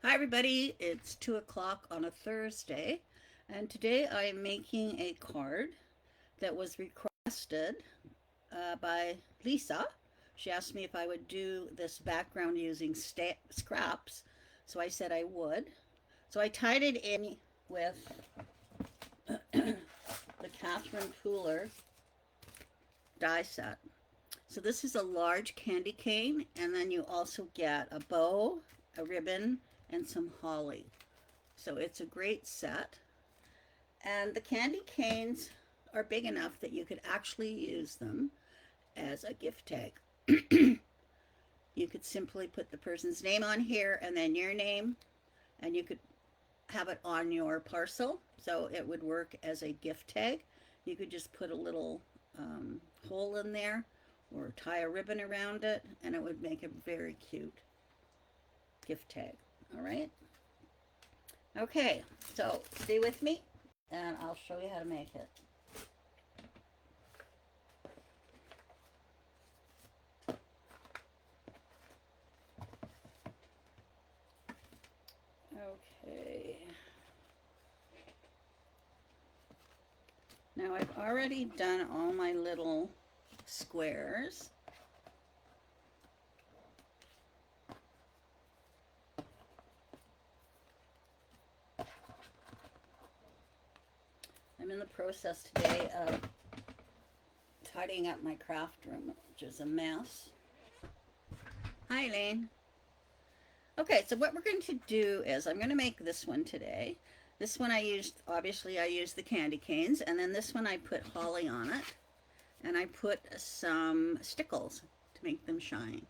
Hi everybody, it's 2 o'clock on a Thursday, and today I am making a card that was requested by Lisa. She asked me if I would do this background using scraps, so I said I would. So I tied it in with the Catherine Pooler die set. So this is a large candy cane, and then you also get a bow, a ribbon, and some holly. So it's a great set. And the candy canes are big enough that you could actually use them as a gift tag. You could simply put the person's name on here and then your name, and you could have it on your parcel. So it would work as a gift tag. You could just put a little hole in there or tie a ribbon around it, and it would make a very cute gift tag. All right. Okay, so stay with me and I'll show you how to make it. Okay. Now I've already done all my little squares. I'm in the process today of tidying up my craft room, which is a mess. Hi, Elaine. Okay, so what we're going to do is I'm going to make this one today. This one obviously I used the candy canes, and then this one I put holly on it, and I put some stickles to make them shine.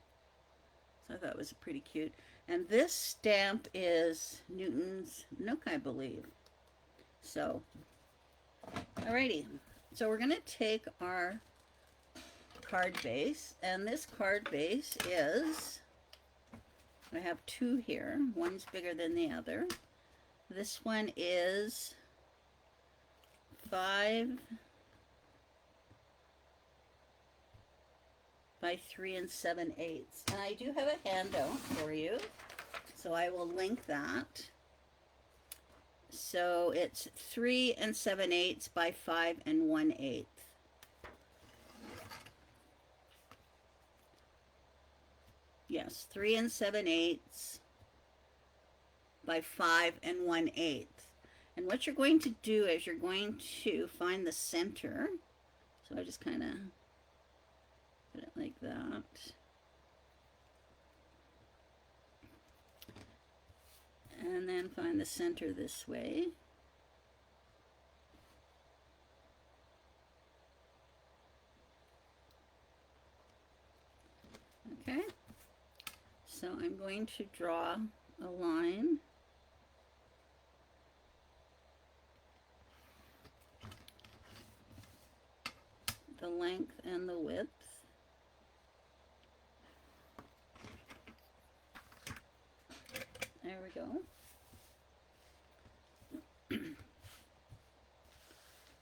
So I thought it was pretty cute. And this stamp is Newton's Nook, I believe. So, alrighty. So we're going to take our card base, and this card base is, I have two here. One's bigger than the other. This one is 5 by 3 7/8. And I do have a handout for you, so I will link that. So it's 3 7/8 by 5 1/8. Yes, 3 7/8 by 5 1/8. And what you're going to do is you're going to find the center. So I just kind of put it like that. And then find the center this way. Okay. So I'm going to draw a line. The length and the width. There we go.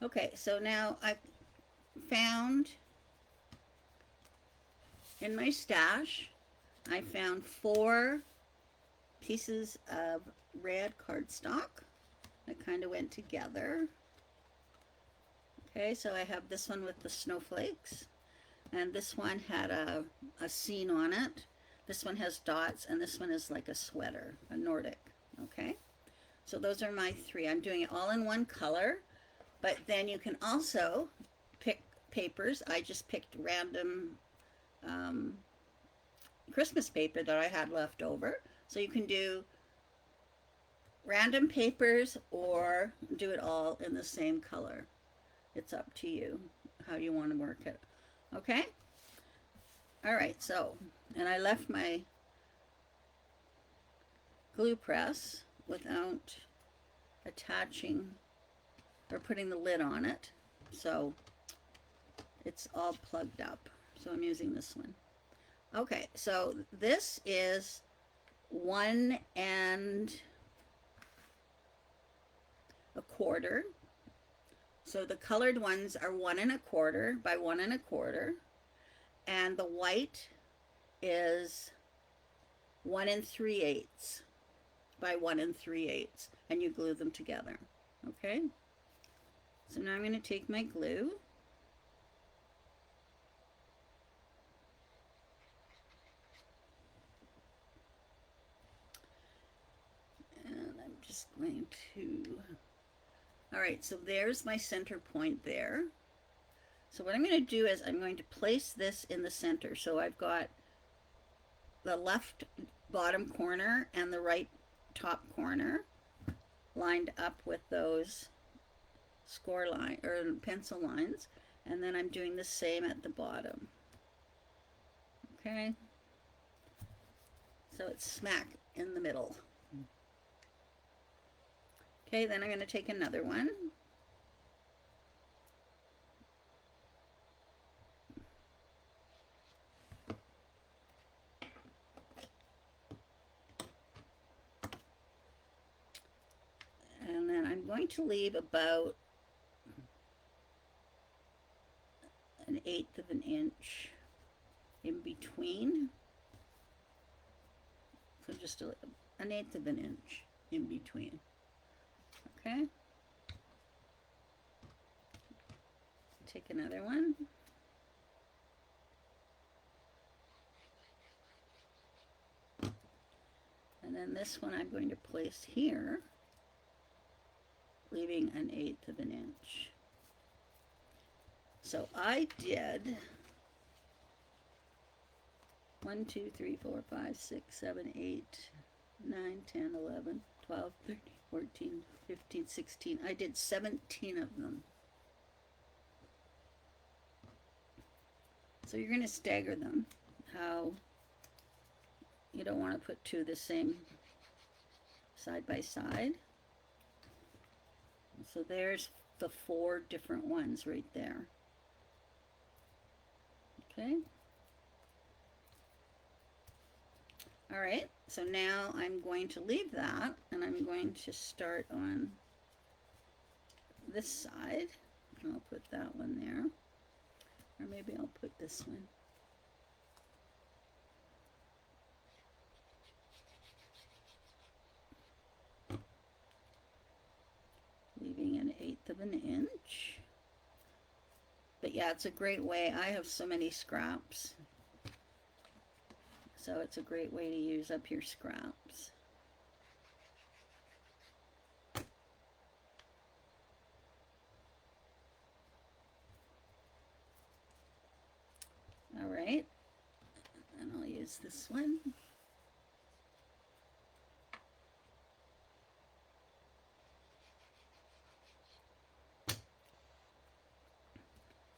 Okay, so now I found in my stash, I found 4 pieces of red cardstock that kind of went together. Okay, so I have this one with the snowflakes, and this one had a scene on it. This one has dots, and this one is like a sweater, a Nordic. Okay, so those are my 3. I'm doing it all in one color, but then you can also pick papers. I just picked random Christmas paper that I had left over. So you can do random papers or do it all in the same color. It's up to you how you want to work it. Okay? All right, so, and I left my glue press without attaching or putting the lid on it. So it's all plugged up. So I'm using this one. Okay, so this is 1 1/4. So the colored ones are 1 1/4 by 1 1/4, and the white is 1 3/8 by 1 3/8, and you glue them together. Okay, so now I'm going to take my glue, and I'm just going to, all right, so there's my center point there. So what I'm going to do is I'm going to place this in the center. So I've got the left bottom corner and the right top corner lined up with those score line or pencil lines, and then I'm doing the same at the bottom. Okay, so it's smack in the middle. Okay, then I'm going to take another one. And then I'm going to leave about 1/8 of an inch in between. So just 1/8 of an inch in between. Okay. Take another one. And then this one I'm going to place here, leaving 1/8 of an inch. So I did 1, 2, 3, 4, 5, 6, 7, 8, 9, 10, 11, 12, 13, 14, 15, 16. I did 17 of them. So you're going to stagger them. How you don't want to put two the same side by side. So there's the 4 different ones right there. Okay. All right, so now I'm going to leave that, and I'm going to start on this side. I'll put that one there, or maybe I'll put this one. Leaving 1/8 of an inch. But yeah, it's a great way. I have so many scraps. So it's a great way to use up your scraps. All right, and I'll use this one.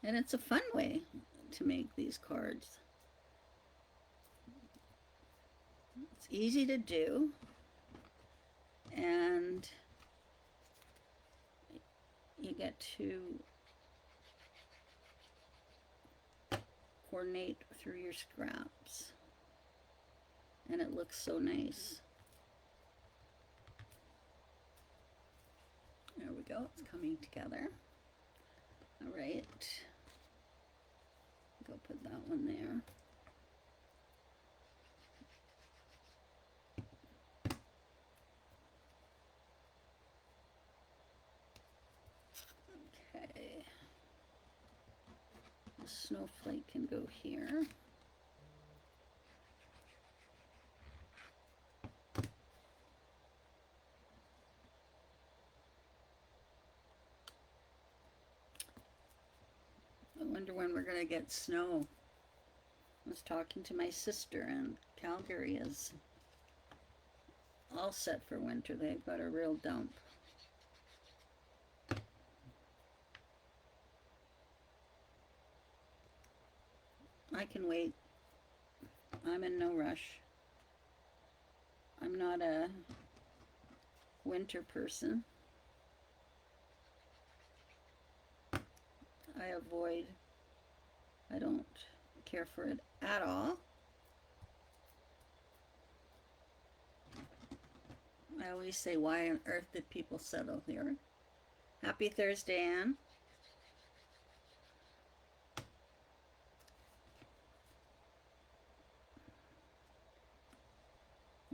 And it's a fun way to make these cards. It's easy to do, and you get to coordinate through your scraps, and it looks so nice. There we go, it's coming together. All right, go put that one there. Okay, the snowflake can go here. I wonder when we're going to get snow. I was talking to my sister, and Calgary is all set for winter. They've got a real dump. I can wait. I'm in no rush. I'm not a winter person. I don't care for it at all. I always say, why on earth did people settle here? Happy Thursday, Anne.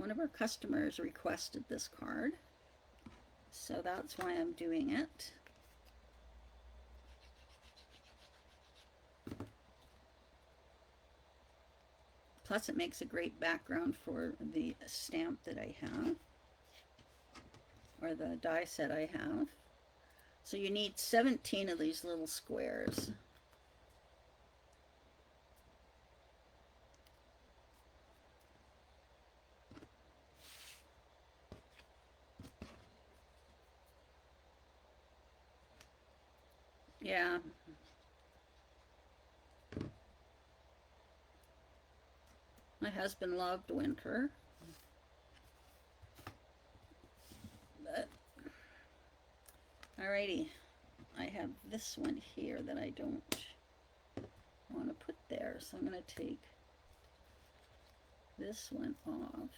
one of our customers requested this card, so that's why I'm doing it. Plus it makes a great background for the stamp that I have, or the die set I have. So you need 17 of these little squares. Yeah. My husband loved winter. But, alrighty. I have this one here that I don't want to put there, so I'm going to take this one off.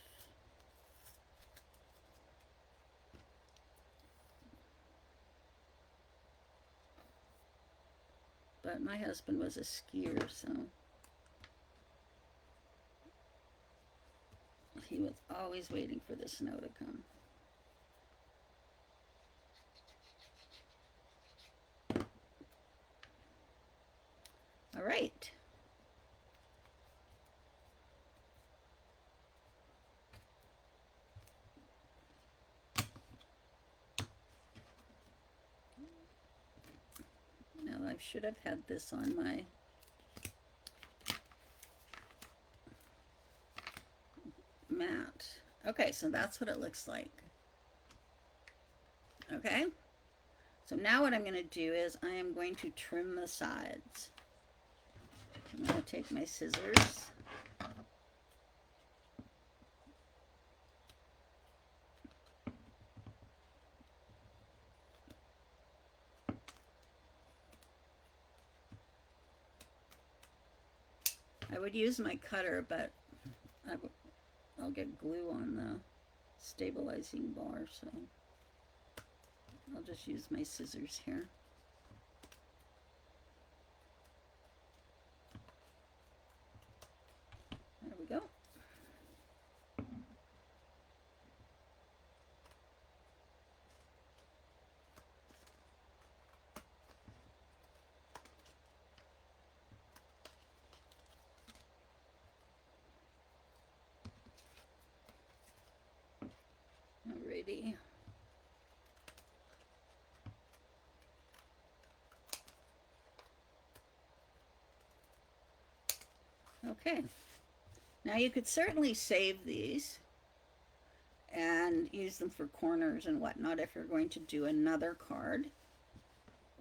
But my husband was a skier, so he was always waiting for the snow to come. All right. Now I should have had this on my mat. Okay, so that's what it looks like. Okay. So now what I'm going to do is I am going to trim the sides. I'm going to take my scissors. I would use my cutter, but I'll get glue on the stabilizing bar, so I'll just use my scissors here. There we go. Alrighty. Okay. Now you could certainly save these and use them for corners and whatnot if you're going to do another card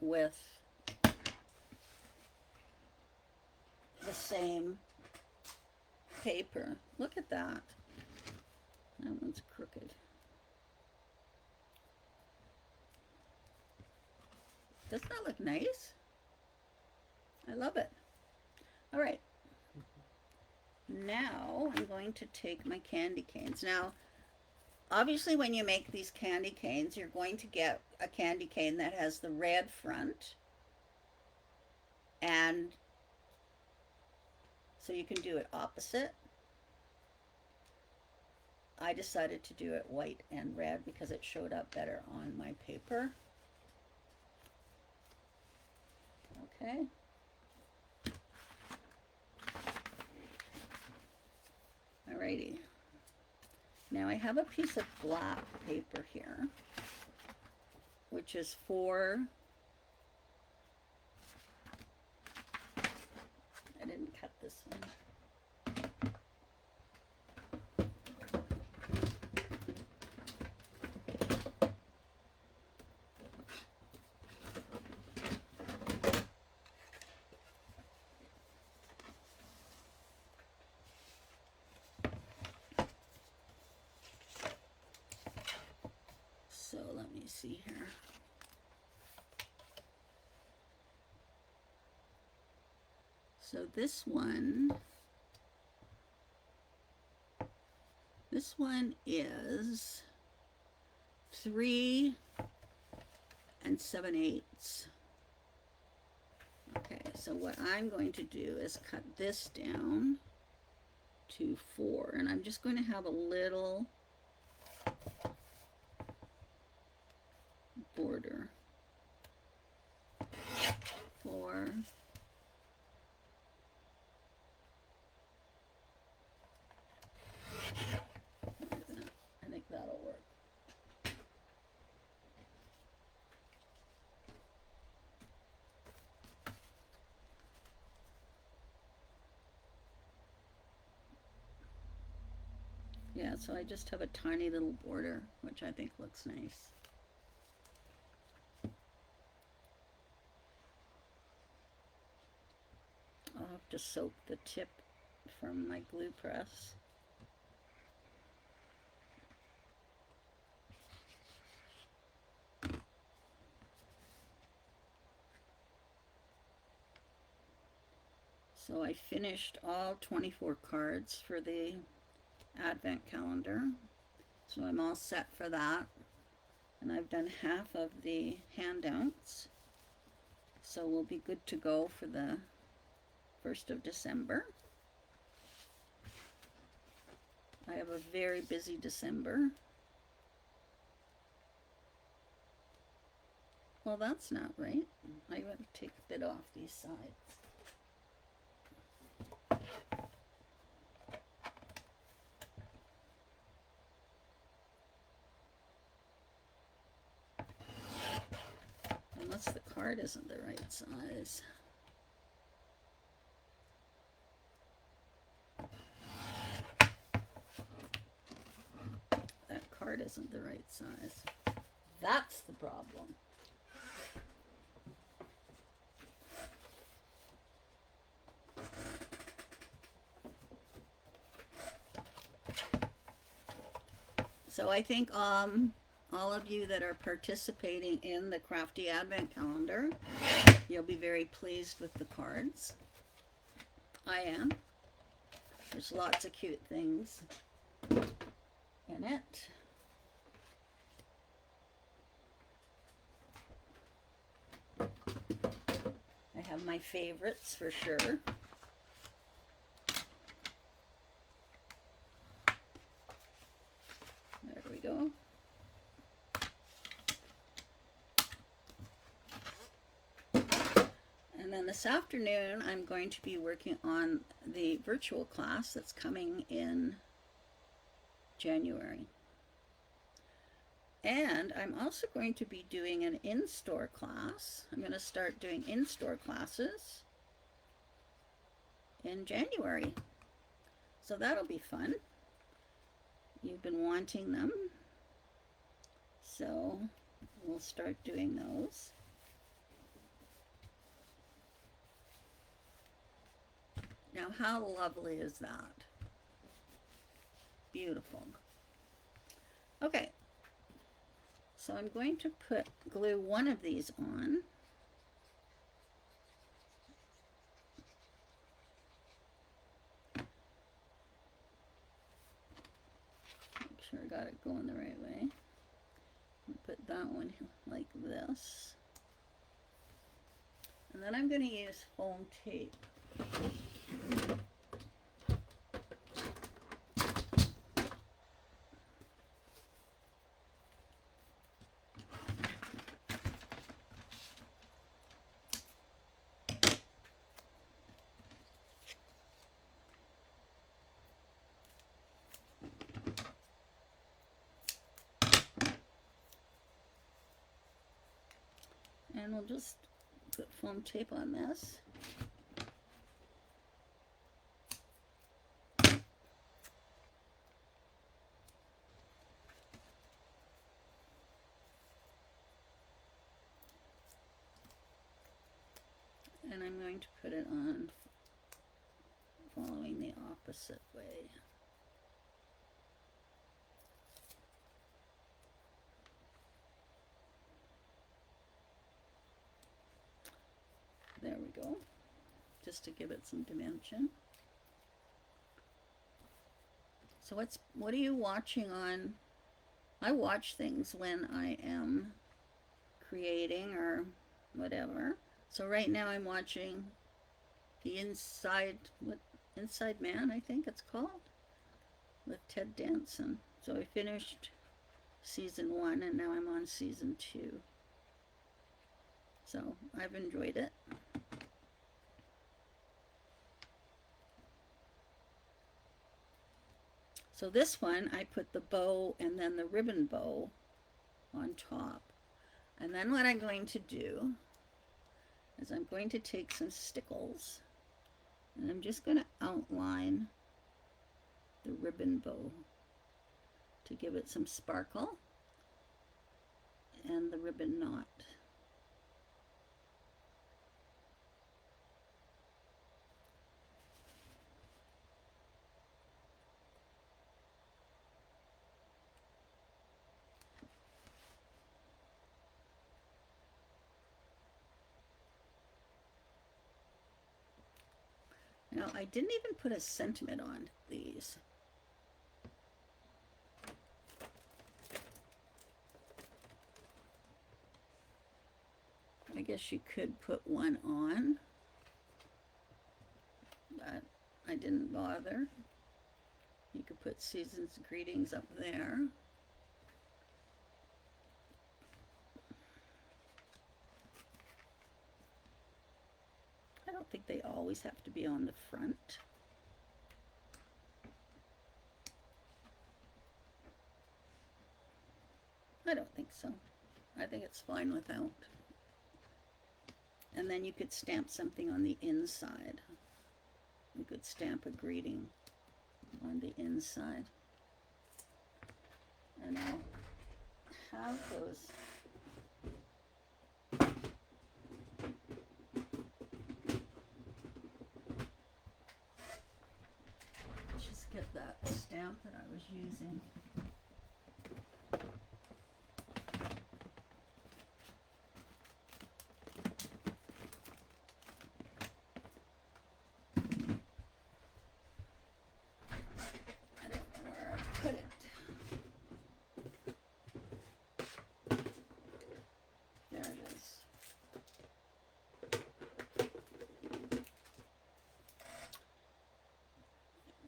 with the same paper. Look at that. That one's crooked. Doesn't that look nice? I love it. All right. Now I'm going to take my candy canes. Now, obviously when you make these candy canes, you're going to get a candy cane that has the red front. And so you can do it opposite. I decided to do it white and red because it showed up better on my paper. Okay. Alrighty. Now I have a piece of black paper here, which is for, I didn't cut this one. So let me see here. So this one is 3 7/8. Okay, so what I'm going to do is cut this down to 4, and I'm just going to have a little border. 4. I think that'll work. Yeah, so I just have a tiny little border, which I think looks nice. I'll have to soak the tip from my glue press. So I finished all 24 cards for the Advent calendar. So I'm all set for that. And I've done half of the handouts. So we'll be good to go for the 1st of December. I have a very busy December. Well, that's not right. I want to take a bit off these sides. Unless the card isn't the right size. That card isn't the right size. That's the problem. So I think all of you that are participating in the Crafty Advent Calendar, you'll be very pleased with the cards. I am. There's lots of cute things in it. I have my favorites for sure. There we go. And then this afternoon, I'm going to be working on the virtual class that's coming in January. And I'm also going to be doing an in-store class. I'm going to start doing in-store classes in January. So that'll be fun. You've been wanting them. So we'll start doing those. Now, how lovely is that? Beautiful. Okay. So I'm going to glue one of these on. Make sure I got it going the right way. Put that one like this. And then I'm going to use foam tape. And we'll just put foam tape on this. And I'm going to put it on following the opposite way. There we go, just to give it some dimension. So what are you watching on? I watch things when I am creating or whatever. So right now I'm watching the inside, Inside Man, I think it's called, with Ted Danson. So I finished season 1 and now I'm on season 2. So I've enjoyed it. So this one, I put the bow and then the ribbon bow on top. And then what I'm going to do is I'm going to take some stickles and I'm just going to outline the ribbon bow to give it some sparkle and the ribbon knot. Now, I didn't even put a sentiment on these. I guess you could put one on, but I didn't bother. You could put Season's Greetings up there. I don't think they always have to be on the front. I don't think so. I think it's fine without. And then you could stamp something on the inside. You could stamp a greeting on the inside. And I'll have those. Just get that stamp that I was using.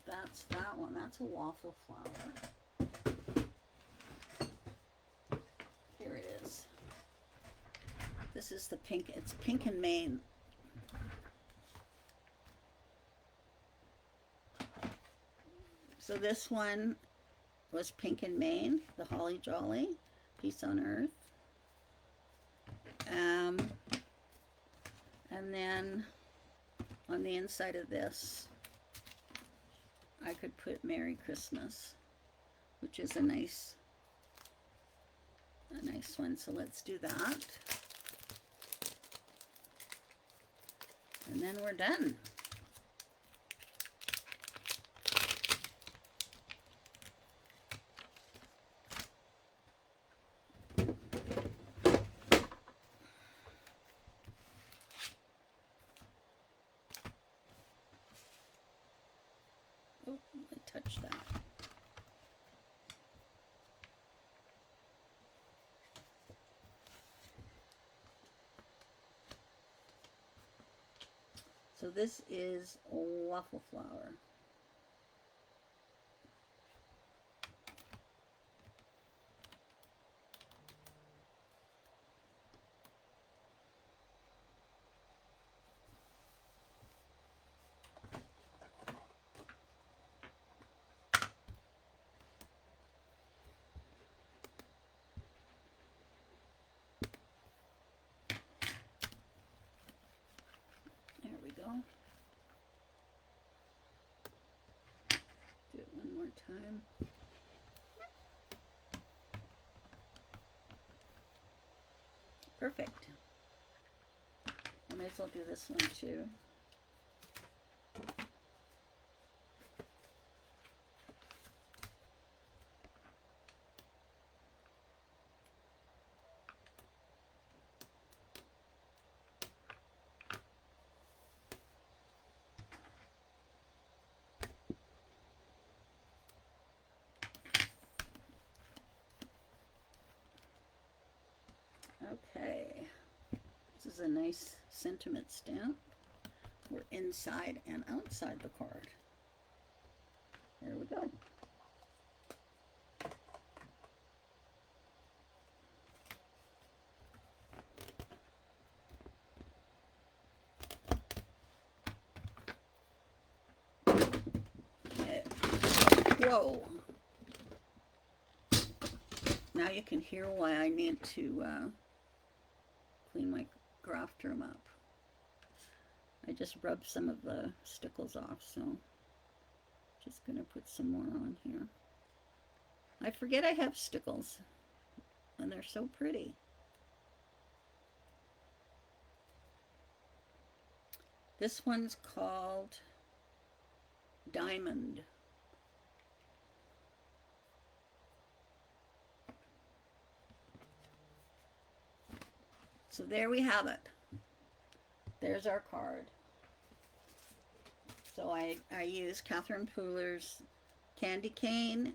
That's that one. That's a waffle flower. Here it is. This is the pink. It's Pink and Maine. So this one was Pink and Maine, the Holly Jolly, Peace on Earth. And then on the inside of this, I could put Merry Christmas, which is a nice one. So let's do that. And then we're done. Oh, I touched that. So this is a waffle flower. There we go. Do it one more time. Perfect. I might as well do this one too. Okay, this is a nice sentiment stamp. We're inside and outside the card. There we go. Okay. Whoa. Now you can hear why I need to clean my craft room up. I just rubbed some of the stickles off, so just gonna put some more on here. I forget I have stickles, and they're so pretty. This one's called Diamond. So there we have it. There's our card. So I use Catherine Pooler's candy cane,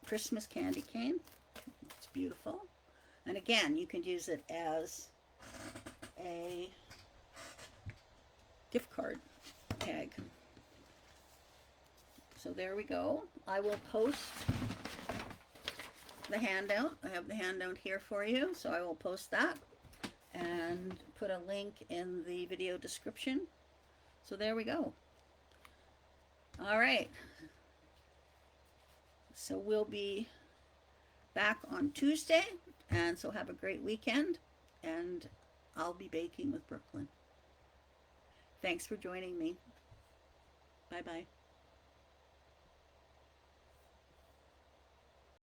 Christmas candy cane. It's beautiful. And again, you can use it as a gift card tag. So there we go. I will post the handout. I have the handout here for you, so I will post that and put a link in the video description. So there we go. All right. So we'll be back on Tuesday, and so have a great weekend, and I'll be baking with Brooklyn. Thanks for joining me. Bye-bye.